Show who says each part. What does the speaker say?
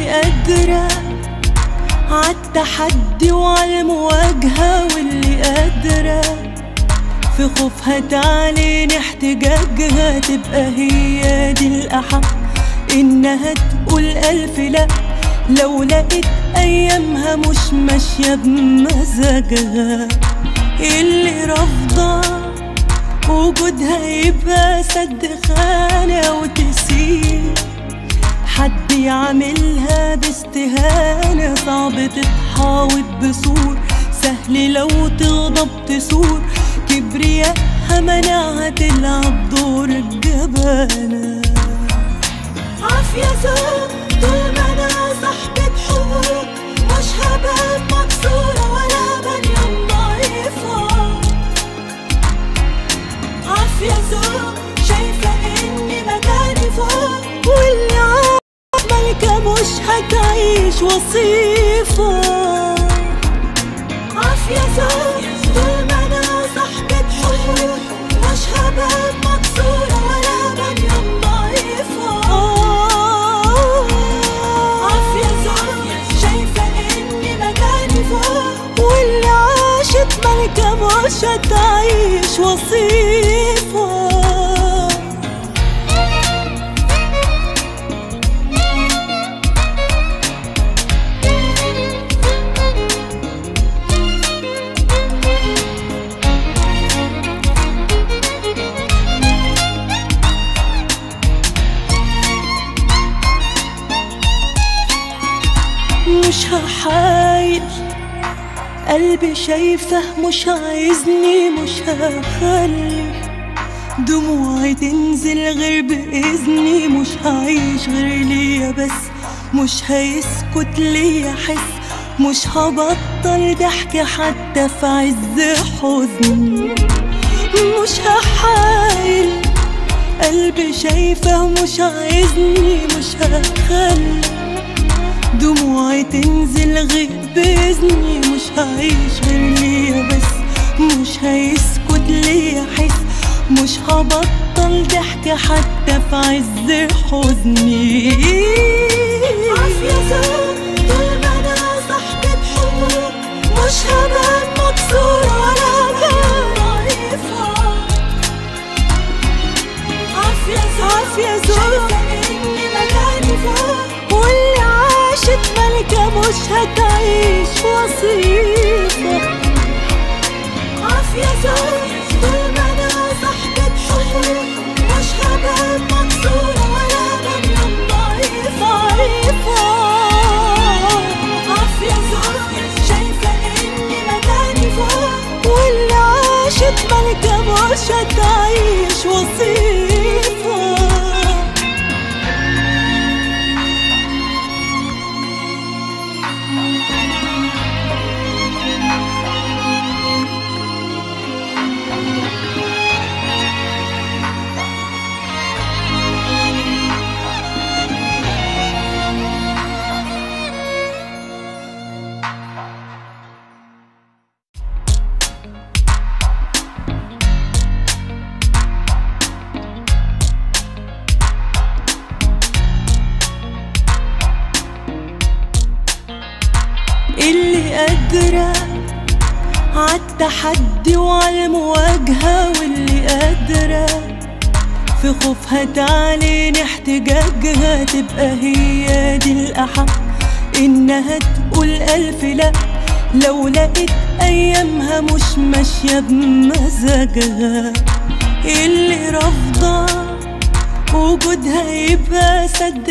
Speaker 1: اللي قادرة عالتحدي وعالمواجهة، واللي قادرة في خوفها تعلن احتجاجها، تبقى هي دي الأحق إنها تقول ألف لأ لو لقيت أيامها مش ماشية بمزاجها. اللي رافضة وجودها يبقى سد خانة وتسيب حد يعملها باستهانة. صعب تتحاوط بسور، سهل لو تغضب تثور، كبرياءها منعها تلعب دور الجبانة. عافية ذوق طول ما أنا صاحبة حقوق، مش هبقى مكسورة ولا بنيان ضعيفة. عافية ذوق شايفة إني مكاني فوق، واللي عاش ملكة مش هتعيش وصيفة. عافية ذوق طول ما أنا صاحبة حقوق، مش هبقى مكسورة ولا بنيان ضعيفة. عافية ذوق شايفة إني مكاني فوق، واللي عاشت ملكة مش هتعيش وصيفة. مش هحايل قلبي شايفه مش عايزني، مش هخلي دموعي تنزل غير بإذني، مش هعيش غير ليا بس، مش هيسكت ليا حس، مش هبطل ضحك حتى في عز حزني. مش هحايل قلبي شايفه مش عايزني، مش هخلي دموعي تنزل غير بإذني، مش هعيش غير ليا بس، مش هيسكت ليا حس، مش هبطل ضحك حتى في عز حزني. عافية ذوق طول ما أنا صاحبة حقوق، مش هبقى مكسورة ولا ضعيفة. عافية ذوق شايفة إني مكاني فوق، واللي عاشت ملكة مش هتعيش وصيفة. عافية ذوق طول ما أنا صاحبة حقوق، مش هبقى مكسورة ولا بنيان ضعيفة. عافية ذوق شايفة إني مكاني فوق، واللي عاشت ملكة مش هتعيش وصيفة. اللي قادرة عالتحدي وعالمواجهة، واللي قادرة في خوفها تعلن احتجاجها، تبقى هي دي الأحق إنها تقول ألف لأ لو لقيت أيامها مش ماشية بمزاجها. اللي رافضة وجودها يبقى سد